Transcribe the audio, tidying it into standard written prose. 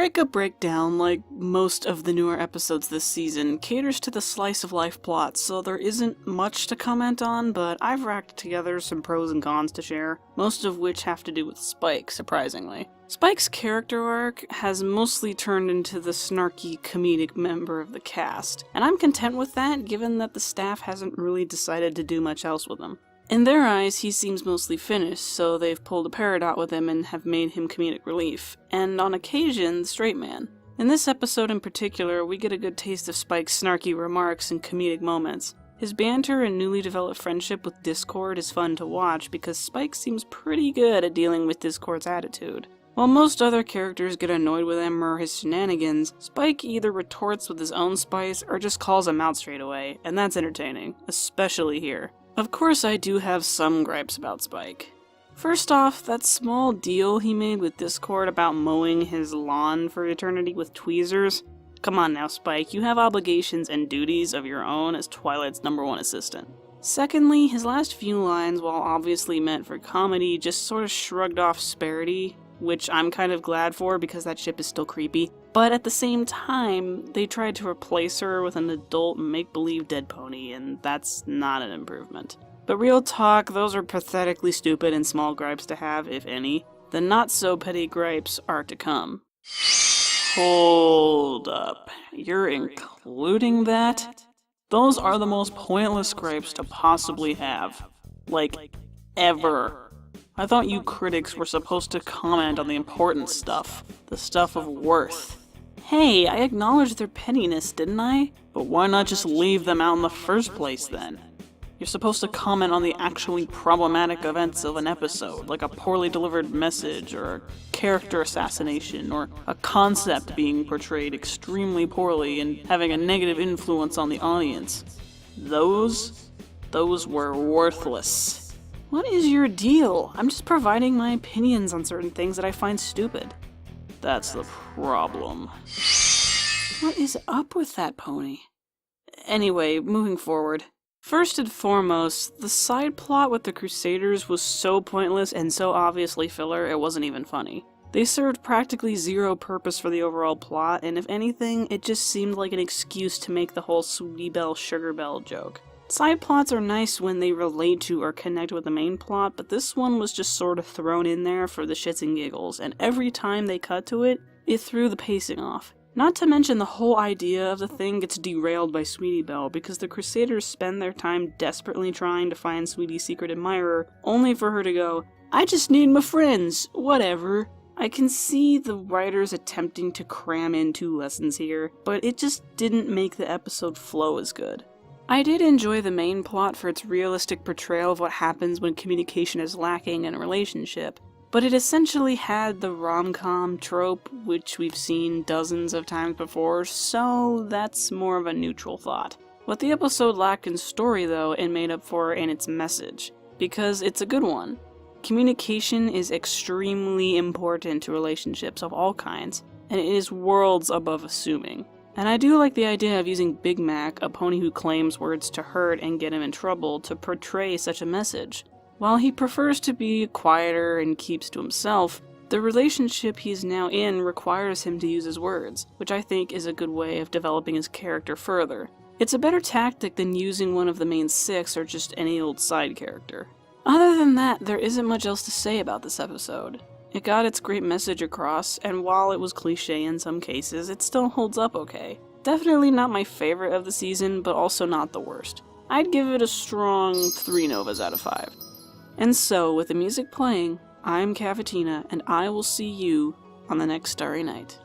breakup breakdown, like most of the newer episodes this season, caters to the slice of life plot, so there isn't much to comment on, but I've racked together some pros and cons to share, most of which have to do with Spike, surprisingly. Spike's character arc has mostly turned into the snarky, comedic member of the cast, and I'm content with that given that the staff hasn't really decided to do much else with him. In their eyes, he seems mostly finished, so they've pulled a Peridot with him and have made him comedic relief, and on occasion, the straight man. In this episode in particular, we get a good taste of Spike's snarky remarks and comedic moments. His banter and newly developed friendship with Discord is fun to watch because Spike seems pretty good at dealing with Discord's attitude. While most other characters get annoyed with him or his shenanigans, Spike either retorts with his own spice or just calls him out straight away, and that's entertaining, especially here. Of course, I do have some gripes about Spike. First off, that small deal he made with Discord about mowing his lawn for eternity with tweezers. Come on now, Spike, you have obligations and duties of your own as Twilight's #1 assistant. Secondly, his last few lines, while obviously meant for comedy, just sort of shrugged off Sparity, which I'm kind of glad for because that ship is still creepy. But at the same time, they tried to replace her with an adult make-believe dead pony, and that's not an improvement. But real talk, those are pathetically stupid and small gripes to have, if any. The not-so-petty gripes are to come. Hold up. You're including that? Those are the most pointless gripes to possibly have. Like, ever. I thought you critics were supposed to comment on the important stuff. The stuff of worth. Hey, I acknowledged their pettiness, didn't I? But why not just leave them out in the first place then? You're supposed to comment on the actually problematic events of an episode, like a poorly delivered message, or a character assassination, or a concept being portrayed extremely poorly and having a negative influence on the audience. Those were worthless. What is your deal? I'm just providing my opinions on certain things that I find stupid. That's the problem. What is up with that pony? Anyway, moving forward. First and foremost, the side plot with the Crusaders was so pointless and so obviously filler it wasn't even funny. They served practically zero purpose for the overall plot, and if anything, it just seemed like an excuse to make the whole Sweetie Belle Sugar Belle joke. Side plots are nice when they relate to or connect with the main plot, but this one was just sort of thrown in there for the shits and giggles, and every time they cut to it, it threw the pacing off. Not to mention the whole idea of the thing gets derailed by Sweetie Belle because the Crusaders spend their time desperately trying to find Sweetie's secret admirer, only for her to go, "I just need my friends, whatever." I can see the writers attempting to cram in 2 lessons here, but it just didn't make the episode flow as good. I did enjoy the main plot for its realistic portrayal of what happens when communication is lacking in a relationship, but it essentially had the rom-com trope, which we've seen dozens of times before, so that's more of a neutral thought. What the episode lacked in story, though, it made up for in its message, because it's a good one. Communication is extremely important to relationships of all kinds, and it is worlds above assuming. And I do like the idea of using Big Mac, a pony who claims words to hurt and get him in trouble, to portray such a message. While he prefers to be quieter and keeps to himself, the relationship he's now in requires him to use his words, which I think is a good way of developing his character further. It's a better tactic than using one of the main 6 or just any old side character. Other than that, there isn't much else to say about this episode. It got its great message across, and while it was cliché in some cases, it still holds up okay. Definitely not my favorite of the season, but also not the worst. I'd give it a strong 3 Novas out of 5. And so, with the music playing, I'm Cavatina, and I will see you on the next Starry Night.